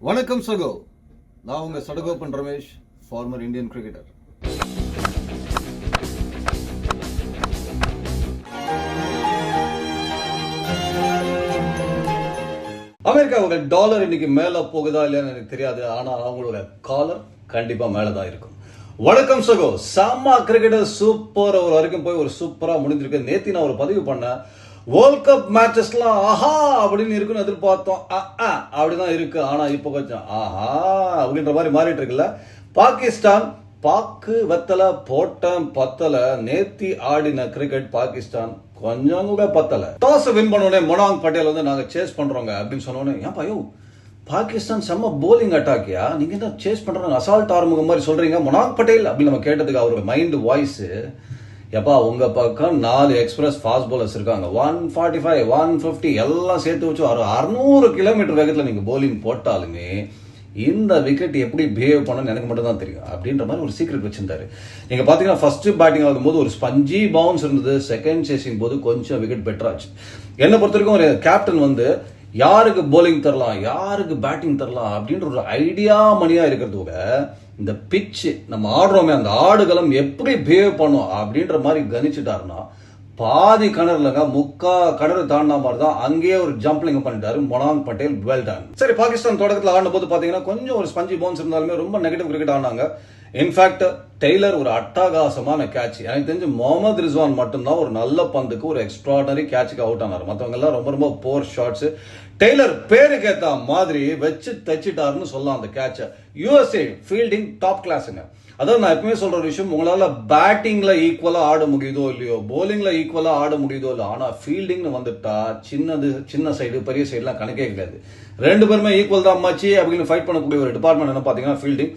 வணக்கம் சகோ, நான் உங்க Sadagopan Ramesh, farmer Indian cricketer. அமெரிக்காவோட டாலர் இன்னைக்கு மேல போகுதா இல்லையான்னு எனக்கு தெரியாது, ஆனா அவங்களோட காலர் கண்டிப்பா மேலதான் இருக்கும். வணக்கம் சகோ, செம்ம கிரிக்கெட்டர் சூப்பர் ஓவர் வரைக்கும் போய் ஒரு சூப்பரா முடிஞ்சிருக்கு. நேத்தி நான் ஒரு பதிவு பண்ணேன், வேர்ல்ட் கப் மேட்சஸ்லாம் ஆஹா அப்படின்னு இருக்குன்னு எதிர்பார்த்தோம், அப்படிதான் இருக்கு. ஆனா இப்ப கொஞ்சம் ஆஹா அப்படின்ற மாதிரி மாறிட்டு இருக்குல்ல. பாகிஸ்தான் பாக்கு வெத்தல போட்டம் பத்தல. நேத்தி ஆடின கிரிக்கெட் பாகிஸ்தான் கொஞ்சம் கூட பத்தல. டாஸ் வின் பண்ணோடனே மொனாங் பட்டேல் வந்து நாங்க சேஸ் பண்றோங்க அப்படின்னு சொன்னோன்னே, ஏன்பா யோ பாகிஸ்தான் செம்ம போலிங் அட்டாக்கியா, நீங்க என்ன சேஸ் பண்றாங்க அசால்ட் ஆரம்பம் மாதிரி சொல்றீங்க மொனாங் பட்டேல் அப்படின்னு நம்ம கேட்டதுக்கு அவரோட மைண்ட் வாய்ஸ், எப்பா உங்க பக்கம் 4 எக்ஸ்பிரஸ் ஃபாஸ்ட் பாலர்ஸ் இருக்காங்க, 145 150 எல்லாம் சேர்த்து வச்சு 600 கிலோமீட்டர் வேகத்தில் நீங்க போலிங் போட்டாலுமே இந்த விக்கெட் எப்படி பிஹேவ் பண்ணணும்னு எனக்கு மட்டும் தான் தெரியும் அப்படின்ற மாதிரி ஒரு சீக்ரெட் வச்சிருந்தாரு. நீங்க பாத்தீங்கன்னா ஃபர்ஸ்ட் பேட்டிங் ஆகும்போது ஒரு ஸ்பஞ்சி பவுன்ஸ் இருந்தது, செகண்ட் சேசிங் போது கொஞ்சம் விக்கெட் பெட்டர் ஆச்சு. என்னை பொறுத்த வரைக்கும் ஒரு கேப்டன் வந்து யாருக்கு போலிங் தரலாம் யாருக்கு பேட்டிங் தரலாம் அப்படின்ற ஒரு ஐடியா மணியா இருக்கிறதுல இந்த பிச்சு நம்ம ஆடுறோமே அந்த ஆடுகளம் எப்படி பிஹேவ் பண்ணும் அப்படின்ற மாதிரி கணிச்சுட்டாருன்னா பாதி கிணறுலங்க முக்கா கிணறு தாண்டின மாதிரி தான் அங்கேயே ஒரு ஜம்ப்லிங் பண்ணிட்டாரு மொனாங் பட்டேல். Well done. சரி, பாகிஸ்தான் தொடக்கத்தில் ஆடின போது பாத்தீங்கன்னா கொஞ்சம் ஒரு ஸ்பஞ்சி பவுன்ஸ் இருந்தாலுமே ரொம்ப நெகட்டிவ் கிரிக்கெட் ஆனாங்க. இன்ஃபேக்ட் டெய்லர் ஒரு அட்டகாசமான கேட்ச், எனக்கு தெரிஞ்சு முகமது ரிஸ்வான் மட்டும்தான் ஒரு நல்ல பந்துக்கு ஒரு எக்ஸ்ட்ராடனரி கேட்சுக்கு அவுட் ஆனார். மற்றவங்க எல்லாம் ரொம்ப ரொம்ப போர் ஷாட்ஸ். டெய்லர் பேருக்கு ஏத்த மாதிரி வச்சு தச்சிட்டாருன்னு சொல்லலாம் அந்த கேட்ச. யூஎஸ்ஏ ஃபீல்டிங் டாப் கிளாஸுங்க. அதாவது நான் எப்பவுமே சொல்ற ஒரு விஷயம், உங்களால பேட்டிங்ல ஈக்குவலா ஆட முடியுதோ இல்லையோ, போலிங்ல ஈக்குவலா ஆட முடியுதோ இல்லையோ, ஆனா ஃபீல்டிங்னு வந்துட்டா சின்ன சைடு பெரிய சைடுலாம் கணக்கே கிடையாது. ரெண்டு பேருமே ஈக்குவல் தான் மச்சி அப்படின்னு ஃபைட் பண்ணக்கூடிய ஒரு டிபார்ட்மெண்ட் என்ன பாத்தீங்கன்னா ஃபீல்டிங்.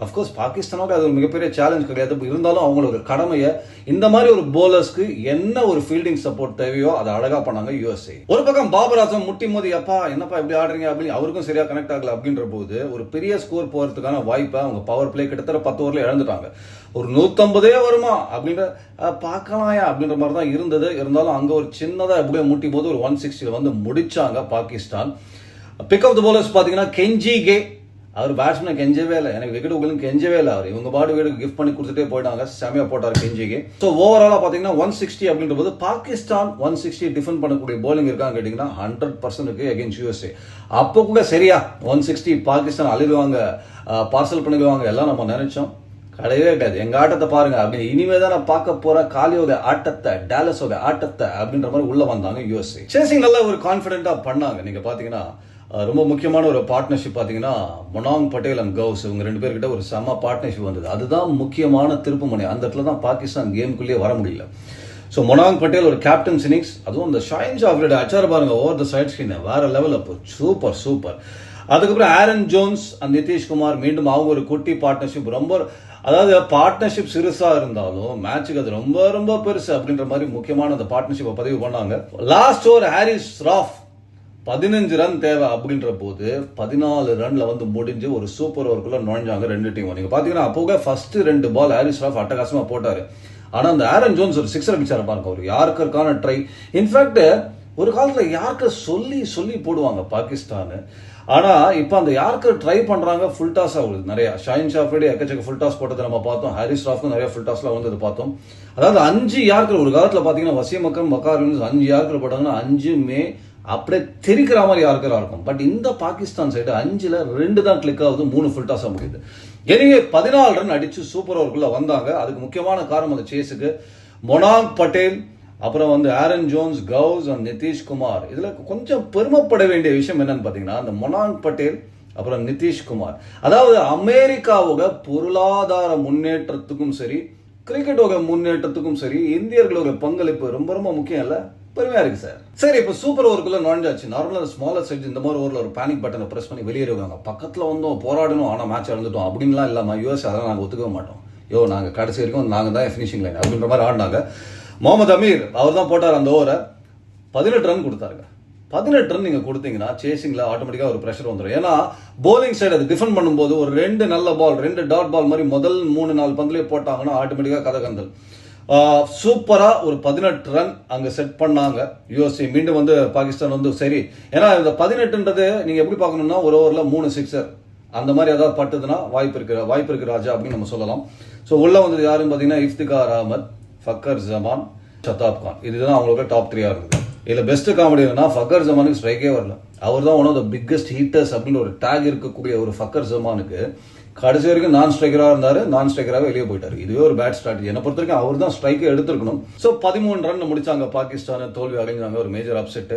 அப்கோர்ஸ் பாகிஸ்தானோட அது ஒரு மிகப்பெரிய சேலஞ்ச் கிடையாது, இருந்தாலும் அவங்களோட கடமையை இந்த மாதிரி ஒரு போலர்ஸ்க்கு என்ன ஒரு ஃபீல்டிங் சப்போர்ட் தேவையோ அதை அழகா பண்ணாங்க யூஎஸ்ஏ. ஒரு பக்கம் பாபர் ஆசம் முட்டி மோதி அப்பா என்னப்பா இப்படி ஆடுறீங்க அப்படின்னு அவருக்கும் சரியா கனெக்ட் ஆகல. அப்படின்ற போது ஒரு பெரிய ஸ்கோர் போறதுக்கான வாய்ப்பை அவங்க பவர் பிளே கிட்டத்தட்ட 10 ஓவர்ல இழந்துட்டாங்க. ஒரு 150 வருமா அப்படின்ற பார்க்கலாயா அப்படின்ற மாதிரி தான் இருந்தது. இருந்தாலும் அங்க ஒரு சின்னதா எப்படியோ முட்டி போது ஒரு 160 வந்து முடிச்சாங்க Pakistan. Pick of the bowlers பாத்தீங்கன்னா கெஞ்சி கே, அவர் பேட்ஸ்மேன் கெஞ்சவே இல்லை, எனக்கு விக்கெட் உங்களுக்கு கெஞ்சவே இல்லை, அவர் இவங்க பாடு வீடு கிஃப்ட் பண்ணி கொடுத்துட்டே போயிட்டாங்க, செமையா போட்டார் கெஞ்சிக்கு. ஸோ ஓவராலா பாத்தீங்கன்னா 160 அப்படின்ற போது பாகிஸ்தான் 160 டிஃபெண்ட் பண்ணக்கூடிய போலிங் இருக்காங்க கேட்டீங்கன்னா 100% இருக்கு அகைன்ஸ்ட் யூஎஸ்ஏ. அப்போ கூட சரியா 160 பாகிஸ்தான் அழிடுவாங்க, பார்சல் பண்ணிடுவாங்க எல்லாம் நம்ம நினைச்சோம். கிடையவே கிடையாது. எங்க ஆட்டத்தை பாருங்க அப்படின்னு இனிமே தான் நான் பார்க்க போற காலியோட ஆட்டத்தை, டேலஸோட ஆட்டத்தை அப்படின்ற மாதிரி உள்ள வந்தாங்க யூஎஸ்ஏ. சேசிங் நல்லா ஒரு கான்பிடென்டா பண்ணாங்க. நீங்க பாத்தீங்கன்னா ரொம்ப முக்கியமான ஒரு பார்ட்னர்ஷிப் பாத்தீங்கன்னா மொனாங் பட்டேல் அண்ட் கவுஸ் இவங்க 2 பேர்கிட்ட ஒரு செம பார்ட்னர்ஷிப் வந்தது. அதுதான் முக்கியமான திருப்புமுனை. அந்த இடத்துல தான் பாகிஸ்தான் கேமுக்குள்ளேயே வர முடியல. ஸோ மொனாங் பட்டேல் ஒரு கேப்டன் இன்னிங்ஸ், அதுவும் அந்த ஷாயின் ஷாஃப்ரியோட அச்சார் பாருங்க ஓவர் த சைட் ஸ்கிரீன் வேற லெவல். அப்போ சூப்பர் சூப்பர். அதுக்கப்புறம் ஆரன் ஜோன்ஸ் அண்ட் நிதிஷ்குமார் மீண்டும் அவங்க ஒரு குட்டி பார்ட்னர்ஷிப். ரொம்ப அதாவது பார்ட்னர்ஷிப் சிறுசா இருந்தாலும் மேட்சுக்கு அது ரொம்ப ரொம்ப பெருசு அப்படின்ற மாதிரி முக்கியமான அந்த பார்ட்னர்ஷிப்பை பதிவு பண்ணாங்க. Last over Haris Rauf 15 run தேவை அப்படின்ற போது 14 ரன்ல வந்து முடிஞ்சு ஒரு சூப்பர் ஓவருக்குள்ள நுழைஞ்சாங்க 2 டீம். நீங்க பாத்தீங்கன்னா அப்போ ஃபர்ஸ்ட் 2 பால் ஹாரிஸ் ராஃப் அட்டகாசமா போட்டாரு. ஆனா அந்த ஆரன் ஜோன்ஸ் ஒரு 6 அடிச்சாரு பாருங்க, ஒரு யார்க்கருக்கான ட்ரை. இன்ஃபேக்ட் ஒரு காலத்துல யார்க்கர் சொல்லி சொல்லி போடுவாங்க பாகிஸ்தான். ஆனா இப்ப அந்த யார்க்கர் ட்ரை பண்றாங்க ஃபுல் டாஸ் ஆகுது நிறைய. ஷாயின் ஷாஃப்ரி எக்கச்சக்க ஃபுல் டாஸ் போட்டதை நம்ம பார்த்தோம், ஹாரிஸ் ராஃப்க்கும் நிறைய ஃபுல் டாஸ்லாம் வந்தது பார்த்தோம். அதாவது 5 யார்க்கர் ஒரு காலத்துல பாத்தீங்கன்னா வசீம் அக்ரம், வக்கார் யூனிஸ் 5 யார்க்கர் போட்டாங்கன்னா 5மே அப்படியே தெரிக்கிற மாதிரி யாருக்கா இருக்கும். பட் இந்த பாகிஸ்தான் சைடு 5ல 2 தான் கிளிக் ஆகுது, 3 ஃபுல் டாஸா முடியுது. எனவே 14 ரன் அடிச்சு சூப்பர் ஓவருக்குள்ள வந்தாங்க. அதுக்கு முக்கியமான காரணம் அந்த சேஸுக்கு மொனாங் பட்டேல், அப்புறம் வந்து Aaron Jones, Gous and Nitish Kumar. இதுல கொஞ்சம் பெருமைப்பட வேண்டிய விஷயம் என்னன்னு பாத்தீங்கன்னா அந்த மொனாங் பட்டேல் அப்புறம் நிதிஷ்குமார், அதாவது அமெரிக்காவோட பொருளாதார முன்னேற்றத்துக்கும் சரி கிரிக்கெட்டோட முன்னேற்றத்துக்கும் சரி இந்தியர்களோட பங்களிப்பு ரொம்ப ரொம்ப முக்கியம் இல்ல, பெருமையா இருக்கு சார். சரி, இப்போ சூப்பர் ஓவருக்குள்ள நுழைஞ்சாச்சு. நார்மலா ஸ்மாலர் சைட்ஸ் இந்த மாதிரி ஓவரில் ஒரு பேனிக் பட்டனை பிரஸ் பண்ணி வெளியேறுவாங்க, பக்கத்துல வந்தோம் போராடணும் ஆனா மேட்ச் இழந்துட்டோம் அப்படின்லாம் இல்லாம யூஎஸ் அதெல்லாம் நாங்க ஒத்துக்க மாட்டோம். நாங்க கடைசி வரைக்கும் நாங்க தான் ஃபினிஷிங் லைன் அப்படின்ற மாதிரி ஆடினாங்க. முகமது அமீர் அவர் தான் போட்டார் அந்த ஓவரை, 18 ரன் கொடுத்தாருங்க. 18 ரன் நீங்க கொடுத்தீங்கன்னா சேசிங்ல ஆட்டோமேட்டிக்கா ஒரு பிரஷர் வந்துடும். ஏன்னா போலிங் சைடு அது டிஃபெண்ட் பண்ணும்போது ஒரு 2 நல்ல பால் 2 டாட் பால் மாதிரி முதல் 3-4 பந்துலேயே போட்டாங்கன்னா ஆட்டோமேட்டிக்கா கதை கந்தல். சூப்பரா ஒரு 18 ரன் அங்க செட் பண்ணாங்க யுஎஸ்ஏ. மீண்டும் வந்து பாகிஸ்தான் வந்து சரி, ஏன்னா இந்த 18ன்றது நீங்க எப்படி பார்க்கணும்னா ஒரு ஓவர்ல 3 சிக்ஸர் அந்த மாதிரி ஏதாவது பட்டுதுன்னா வாய்ப்பு இருக்கு ராஜா அப்படின்னு நம்ம சொல்லலாம். ஸோ உள்ள வந்தது யாருன்னு பார்த்தீங்கன்னா இஃப்திகார் அகமத், ஃபக்கர் ஜமான், ஷதாப் கான். இதுதான் அவங்களுக்கு டாப் 3 இருந்தது. இதில் பெஸ்ட் காமெடி என்னன்னா ஃபக்கர் ஜமானுக்கு ஸ்ட்ரைக்கே வரல. அவர் தான் one of the biggest hitters அப்படின்னு ஒரு டேக் இருக்கக்கூடிய ஒரு ஃபக்கர் ஜமானுக்கு கடைசி வரைக்கும் நான் ஸ்ட்ரைக்கராக இருந்தாரு, நான் ஸ்ட்ரைக்கராக வெளியே போயிட்டாரு. இதுவே ஒரு பேட் ஸ்ட்ராட்டஜி. என்னை பொறுத்த வரைக்கும் அவர் தான் ஸ்ட்ரைக்கே எடுத்திருக்கணும். ஸோ 13 ரன் முடிச்சாங்க பாகிஸ்தான், தோல்வி அடைஞ்சாங்க. ஒரு மேஜர் அப்செட்.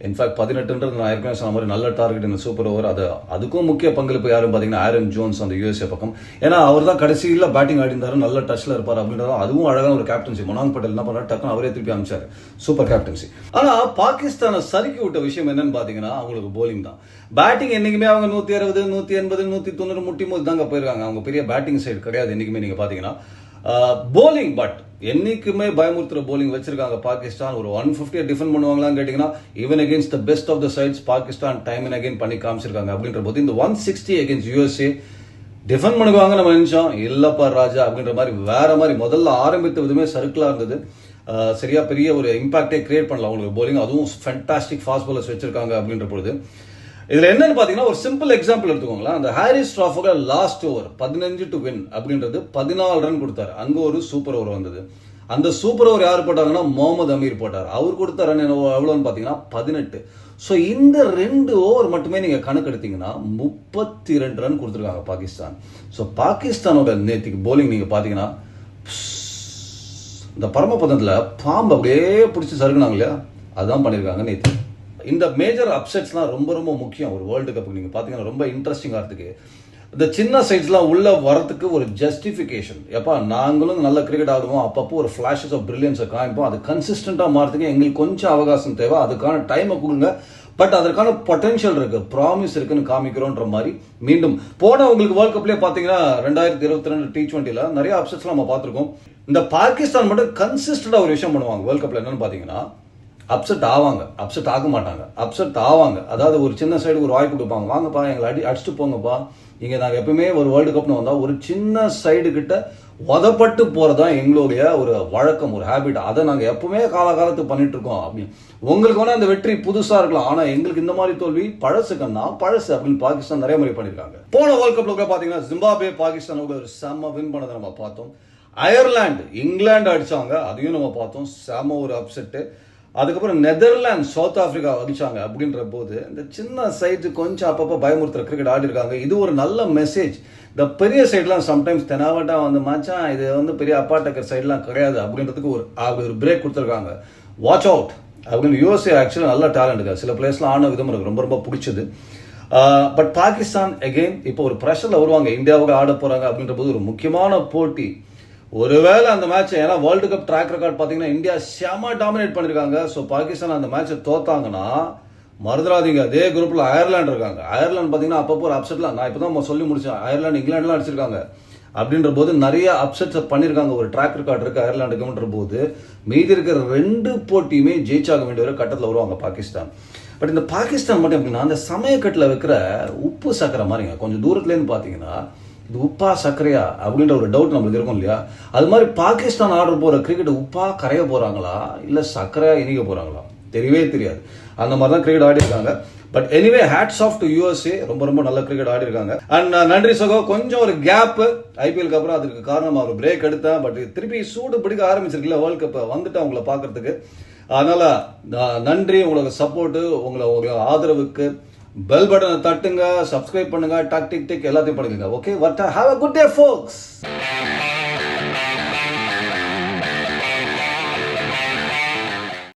இன்ஃபேக்ட் 18ன்றது நான் ஏற்கனவே சொன்ன மாதிரி நல்ல டார்கெட் இந்த சூப்பர் ஓவர். அதுக்கும் முக்கிய பங்களிப்பு யாரும் பார்த்தீங்கன்னா ஆரன் ஜோன்ஸ் அந்த யூஎஸ்ஏ பக்கம். ஏன்னா அவர் தான் கடைசியில் பேட்டிங் ஆடிந்தாரு, நல்ல டச்ல இருப்பார் அப்படின்றது. அதுவும் அழகான ஒரு கேப்டன்சி. மனாங் பட்டேல் என்ன பண்ணாரு, டக்குன்னு அவரே திருப்பி அமைச்சாரு. Super captaincy. ஆனா பாகிஸ்தானை சறுக்கி விட்ட விஷயம் என்னன்னு பாத்தீங்கன்னா அவங்களுக்கு போலிங் தான். பேட்டிங் என்னைக்குமே அவங்க 160, 180, 190 முட்டி மோதி தாங்க போயிருக்காங்க. அவங்க பெரிய பேட்டிங் சைடு கிடையாது என்னைக்குமே நீங்க பாத்தீங்கன்னா. போலிங் பட் என்னைக்குமே பயமுறுத்துற போலிங் வச்சிருக்காங்க பாகிஸ்தான். ஒரு 150 டிஃபெண்ட் பண்ணுவாங்களான்னு கேட்டீங்கன்னா even against the best of the sides Pakistan time and again பண்ணி காமிச்சிருக்காங்க. அப்படின்ற போது இந்த 160 அகேன்ஸ்ட் யூஎஸ்ஏ டிஃபெண்ட் பண்ணுவாங்க நம்ம நினைச்சோம். இல்லப்பா ராஜா அப்படின்ற மாதிரி வேற மாதிரி முதல்ல ஆரம்பித்த விதமே சர்க்கிளா இருந்தது. சரியா பெரிய ஒரு இம்பாக்டே கிரியேட் பண்ணலாம் அவங்களுக்கு போலிங். அதுவும் ஃபேண்டாஸ்டிக் ஃபாஸ்ட் பாலர்ஸ் வச்சிருக்காங்க அப்படின்ற பொழுது இதுல என்னன்னு பாத்தீங்கன்னா ஒரு சிம்பிள் எக்ஸாம்பிள் எடுத்துக்கோங்களேன். அந்த ஹாரிஸ் டிராஃபோட லாஸ்ட் ஓவர் 15 டு வின் அப்படின்றது 14 ரன் கொடுத்தாரு. அங்க ஒரு சூப்பர் ஓவர் வந்தது. அந்த சூப்பர் ஓவர் யார் போட்டாங்கன்னா முகமது அமீர் போட்டார். அவர் கொடுத்த ரன் எவ்வளவுன்னு பாத்தீங்கன்னா 18. ஸோ இந்த 2 ஓவர் மட்டுமே நீங்க கணக்கு எடுத்தீங்கன்னா 32 ரன் கொடுத்துருக்காங்க பாகிஸ்தான். ஸோ பாகிஸ்தானோட நேத்திக்கு போலிங் நீங்க பாத்தீங்கன்னா இந்த பரமபதத்துல பாம்பு அப்படியே பிடிச்சி சறுக்குனாங்க இல்லையா, அதுதான் பண்ணிருக்காங்க நேற்று. இந்த மேஜர் அப்செட்ஸ்லாம் ரொம்ப ரொம்ப முக்கியம் ஒரு வேர்ல்டு கப்புக்கு. நீங்க பாத்தீங்கன்னா ரொம்ப இன்ட்ரெஸ்டிங்கா இருக்கு. இந்த சின்ன சைட்ஸ்லாம் உள்ள வரதுக்கு ஒரு ஜஸ்டிஃபிகேஷன். எப்பா நாங்களும் நல்ல கிரிக்கெட் ஆடுவோம், அப்பப்போ ஒரு ஃபிளாஷஸ் ஆஃப் பிரில்லியன்ஸை காமிப்போம். அது கன்சிஸ்டண்டா மாறதுக்கு எங்களுக்கு கொஞ்சம் அவகாசம் தேவை, அதுக்கான டைமை கொடுங்க. பட் அதற்கான பொட்டன்ஷியல் இருக்கு, ப்ராமிஸ் இருக்குன்னு காமிக்கிறோன்ற மாதிரி. மீண்டும் போன உங்களுக்கு வேர்ல்ட் கப்லேயே பாத்தீங்கன்னா 2022 T20ல நிறைய அப்செட்ஸ்லாம் நம்ம பார்த்திருக்கோம். இந்த பாகிஸ்தான் மட்டும் கன்சிஸ்டண்டா ஒரு விஷயம் பண்ணுவாங்க வேர்ல்ட் கப்ல. என்னன்னு பாத்தீங்கன்னா அப்செட் ஆவாங்க, அப்செட் ஆக மாட்டாங்க, அப்செட் ஆவாங்க. அதாவது ஒரு சின்ன சைடு ஒரு வாய்ப்பு கொடுப்பாங்க, வாங்கப்பா எங்களை அடிச்சுட்டு போங்கப்பா. இங்க நாங்கள் எப்பவுமே ஒரு வேர்ல்டு கப்னு வந்தா ஒரு சின்ன சைடு கிட்ட உதப்பட்டு போறதா எங்களுடைய ஒரு வழக்கம், ஒரு ஹேபிட். அதை நாங்க எப்பவுமே காலகாலத்துக்கு பண்ணிட்டு இருக்கோம். அப்படின்னு உங்களுக்கு வேணா அந்த வெற்றி புதுசா இருக்கலாம், ஆனா எங்களுக்கு இந்த மாதிரி தோல்வி பழசுக்கன்னா பழசு அப்படின்னு பாகிஸ்தான் நிறைய முறை பண்ணிருக்காங்க. போன வேர்ல்ட் கப்ல கூட பாத்தீங்கன்னா ஜிம்பாப்வே பாகிஸ்தானோட ஒரு செம்ம வின் பண்ணதை நம்ம பார்த்தோம். அயர்லாந்து இங்கிலாந்து அடிச்சாங்க, அதையும் நம்ம பார்த்தோம். செம்ம ஒரு அப்செட். அதுக்கப்புறம் நெதர்லாந்து சவுத் ஆப்பிரிக்கா அடிச்சாங்க. அப்படின்ற போது இந்த சின்ன சைடு கொஞ்சம் அப்பப்போ பயமுறுத்துற கிரிக்கெட் ஆடி இருக்காங்க. இது ஒரு நல்ல மெசேஜ். இந்த பெரிய சைட்லாம் சம்டைம்ஸ் தெனாவட்டா வந்து மச்சான் இது வந்து பெரிய அப்பா டக்கர் சைட்லாம் கிடையாது அப்படின்றதுக்கு ஒரு பிரேக் கொடுத்துருக்காங்க. வாட்ச் அவுட் அப்படின்னு. யூஎஸ்ஏ ஆக்சுவலி நல்ல டேலண்ட் இருக்கு, சில பிளேஸ்லாம் ஆன விதம் எனக்கு ரொம்ப ரொம்ப பிடிச்சது. பட் பாகிஸ்தான் அகெயின் இப்போ ஒரு ப்ரெஷர்ல வருவாங்க, இந்தியாவுக்கு ஆட போறாங்க அப்படின்ற போது ஒரு முக்கியமான போட்டி. ஒருவேளை அந்த மேட்ச், ஏன்னா வேர்ல்டு கப் ட்ராக் ரெக்கார்ட் பாத்தீங்கன்னா இந்தியா செம டாமினேட் பண்ணிருக்காங்க. ஸோ பாகிஸ்தான் அந்த மேட்சை தோத்தாங்கன்னா மறந்துடாதீங்க அதே குரூப்ல அயர்லாந்து இருக்காங்க. அயர்லாந்து பாத்தீங்கன்னா அப்பப்போ ஒரு அப்செட்லாம் நான் இப்பதான் சொல்லி முடிச்சேன். அயர்லாந்து இங்கிலாந்துலாம் அடிச்சிருக்காங்க. அப்படின்ற போது நிறைய அப்செட்ஸ் பண்ணிருக்காங்க. ஒரு ட்ராக் ரெக்கார்ட் இருக்கு அயர்லாண்டுக்குன்ற போது மீதி இருக்கிற 2 போட்டியுமே ஜெயிச்சாக வேண்டிய ஒரு கட்டத்தில் வருவாங்க பாகிஸ்தான். பட் இந்த பாகிஸ்தான் மட்டும் எப்படின்னா அந்த சமயக்கட்டில் வைக்கிற உப்பு சக்கரை மாதிரிங்க. கொஞ்சம் தூரத்துலேருந்து பார்த்தீங்கன்னா இது உப்பா சர்க்கரையா அப்படின்ற ஒரு டவுட் நம்மளுக்கு இருக்கும் இல்லையா. அது மாதிரி பாகிஸ்தான் ஆர்டர் போற கிரிக்கெட் உப்பா கரைய போறாங்களா இல்ல சர்க்கரையா இனிக்க போறாங்களா தெரியவே தெரியாது. அந்த மாதிரி தான் கிரிக்கெட் ஆடி இருக்காங்க. But anyway hats off to USA, ரொம்ப ரொம்ப நல்ல கிரிக்கெட் ஆடி இருக்காங்க. அண்ட் நன்றி சகோ. கொஞ்சம் ஒரு கேப் ஐபிஎல்க்கு அப்புறம், அதுக்கு காரணம் ஒரு பிரேக் எடுத்தேன். பட் திருப்பி சூடு பிடிக்க ஆரம்பிச்சிருக்குல்ல வேர்ல்ட் கப், வந்துட்டு அவங்கள பாக்குறதுக்கு. அதனால நன்றி, உங்களுக்கு சப்போர்ட், உங்களோட ஆதரவுக்கு. பெல் பட்டனை தட்டுங்க, சப்ஸ்கிரைப் பண்ணுங்க, டக் டிக் டிக் எல்லாத்தையும் பண்ணுங்க. Okay, have a good day folks.